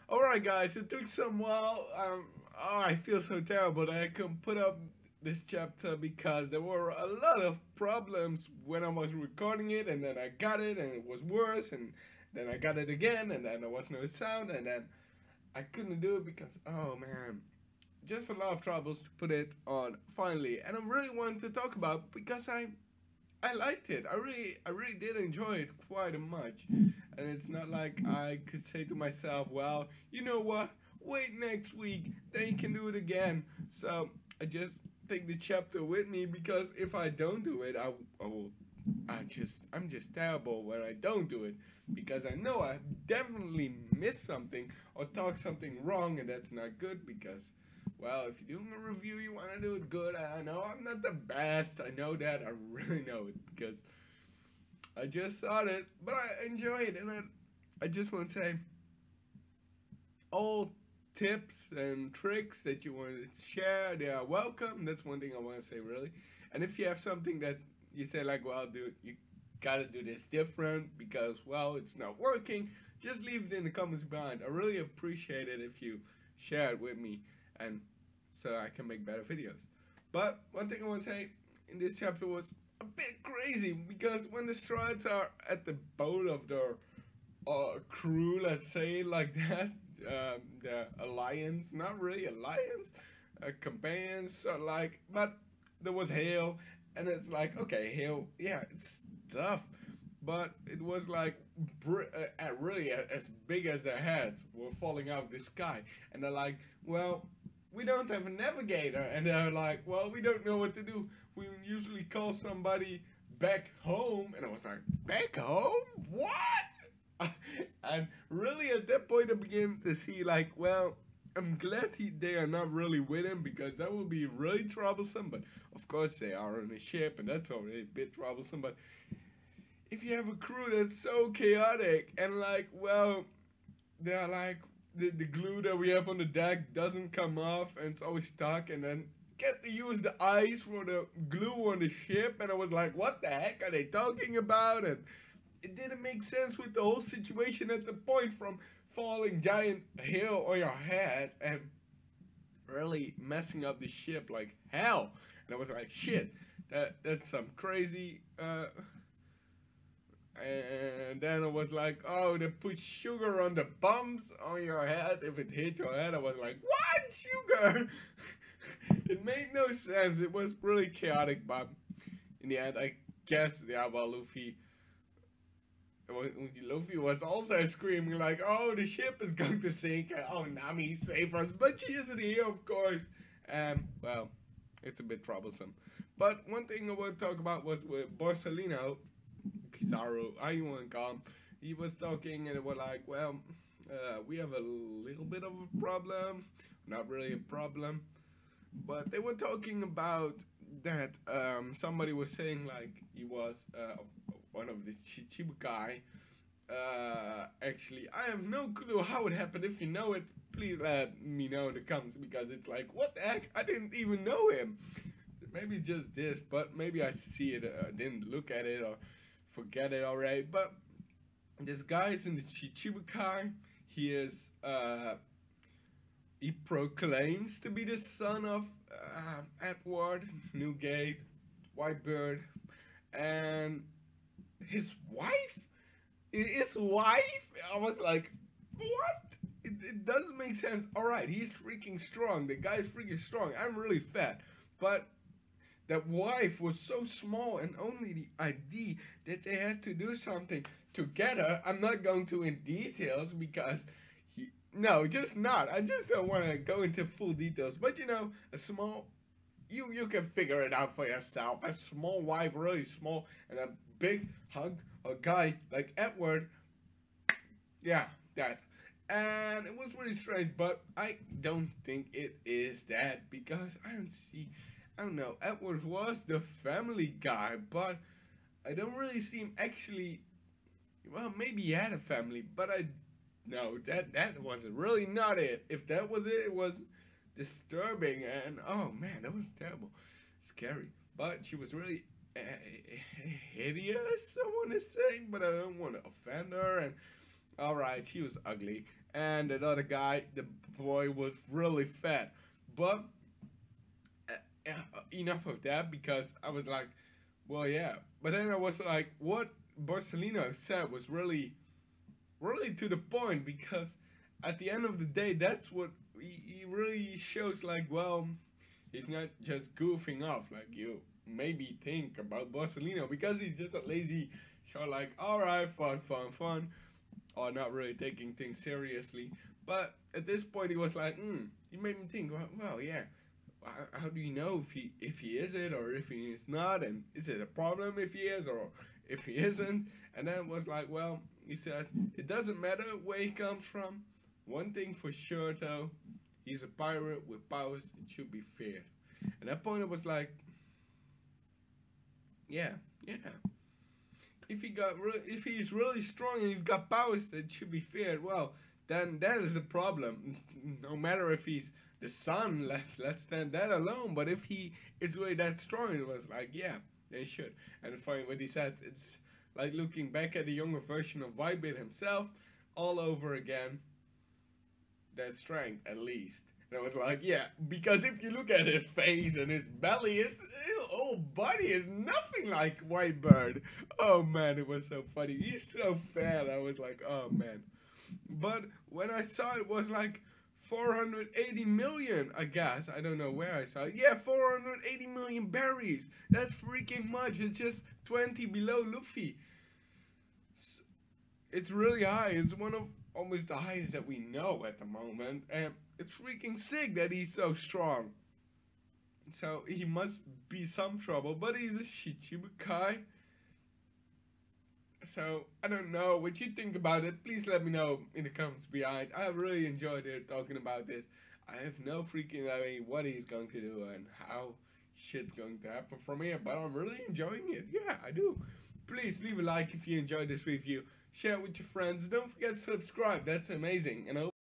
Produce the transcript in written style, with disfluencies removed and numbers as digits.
Alright guys, it took some while. I feel so terrible that I couldn't put up this chapter because there were a lot of problems when I was recording it, and then I got it and it was worse, and then I got it again and then there was no sound, and then I couldn't do it because, oh man, just a lot of troubles to put it on finally. And I really wanted to talk about because I liked it. I really did enjoy it quite much. And it's not like I could say to myself, well, you know what? Wait next week, then you can do it again. So I just take the chapter with me because if I don't do it, I'm just terrible when I don't do it because I know I definitely missed something or talk something wrong, and that's not good because, well, if you're doing a review, you want to do it good. I know I'm not the best. I know that. I really know it because I just saw it, but I enjoy it, and I just want to say, all tips and tricks that you want to share, they are welcome. That's one thing I want to say, really. And if you have something that you say like, well, dude, you gotta do this different because, well, it's not working, just leave it in the comments behind. I really appreciate it if you share it with me, and so I can make better videos. But one thing I want to say in this chapter was a bit crazy because when the Strides are at the boat of their crew, let's say like that, the alliance, not really alliance, companions, so like, but there was hail, and it's like, okay, hail, yeah, it's tough, but it was like really as big as their heads were falling out of the sky, and they're like, well, we don't have a navigator, and they're like, well, we don't know what to do. We usually call somebody back home, and I was like, back home? What? And really at that point I began to see like, well, I'm glad they are not really with him because that would be really troublesome, but of course they are on a ship and that's already a bit troublesome, but if you have a crew that's so chaotic and like, well, they're like, the glue that we have on the deck doesn't come off and it's always stuck, and then get to use the ice for the glue on the ship, and I was like, what the heck are they talking about? And it didn't make sense with the whole situation at the point from falling giant hail on your head and really messing up the ship like hell. And I was like, shit, that's some crazy and then it was like, oh, they put sugar on the bumps on your head if it hit your head. I was like, what? Sugar? It made no sense. It was really chaotic, but in the end, I guess, yeah, well, Luffy was also screaming like, oh, the ship is going to sink. Oh, Nami, save us. But she isn't here, of course. And, well, it's a bit troublesome. But one thing I want to talk about was with Borsalino, Kizaru, how you want to call him. He was talking and it was like, well, we have a little bit of a problem. Not really a problem. But they were talking about that somebody was saying like he was one of the Chichibukai. Actually, I have no clue how it happened. If you know it, please let me know in the comments because it's like, what the heck? I didn't even know him. Maybe just this, but maybe I see it, didn't look at it or forget it already. But this guy is in the Chichibukai. He is, he proclaims to be the son of Edward, Newgate, Whitebeard, and his wife? His wife? I was like, what? It doesn't make sense. Alright, he's freaking strong. The guy's freaking strong. I'm really fat. But that wife was so small, and only the idea that they had to do something to get her. I'm not going to in details because no, just not. I just don't want to go into full details. But you know, a small, you can figure it out for yourself. A small wife, really small, and a big hug, a guy like Edward. Yeah, that. And it was really strange, but I don't think it is that because I don't know, Edward was the family guy, but I don't really see him actually, well, maybe he had a family, but no, that wasn't really not it. If that was it, it was disturbing, and oh man, that was terrible, scary. But she was really hideous, I want to say, but I don't want to offend her. And all right, she was ugly, and that other guy, the boy, was really fat. But enough of that, because I was like, well, yeah. But then I was like, what Borsellino said was really, really to the point, because at the end of the day, that's what he really shows. Like, well, he's not just goofing off like you maybe think about Borsellino, because he's just a lazy show, like, all right, fun, fun, fun, or not really taking things seriously. But at this point, he was like, he made me think, well, yeah. How do you know if he is it or if he is not, and is it a problem if he is or if he isn't? And then it was like, well, he said it doesn't matter where he comes from. One thing for sure though, he's a pirate with powers that should be feared. And that point it was like, yeah. If he's really strong and he's got powers that should be feared, well, then that is a problem. No matter if he's the sun, let's stand that alone. But if he is really that strong, it was like, yeah, they should. And funny what he said, it's like looking back at the younger version of Whitebeard himself all over again. That strength, at least. And I was like, yeah, because if you look at his face and his belly, his whole body is nothing like Whitebeard. Oh man, it was so funny. He's so fat. I was like, oh man. But when I saw it was like 480 million, I guess. I don't know where I saw it. Yeah, 480 million berries. That's freaking much. It's just 20 below Luffy. It's really high. It's one of almost the highest that we know at the moment. And it's freaking sick that he's so strong. So he must be some trouble. But he's a Shichibukai. So, I don't know what you think about it. Please let me know in the comments behind. I really enjoyed it talking about this. I have no freaking idea what he's going to do and how shit's going to happen from here. But I'm really enjoying it. Yeah, I do. Please leave a like if you enjoyed this review. Share it with your friends. Don't forget to subscribe. That's amazing. And I hope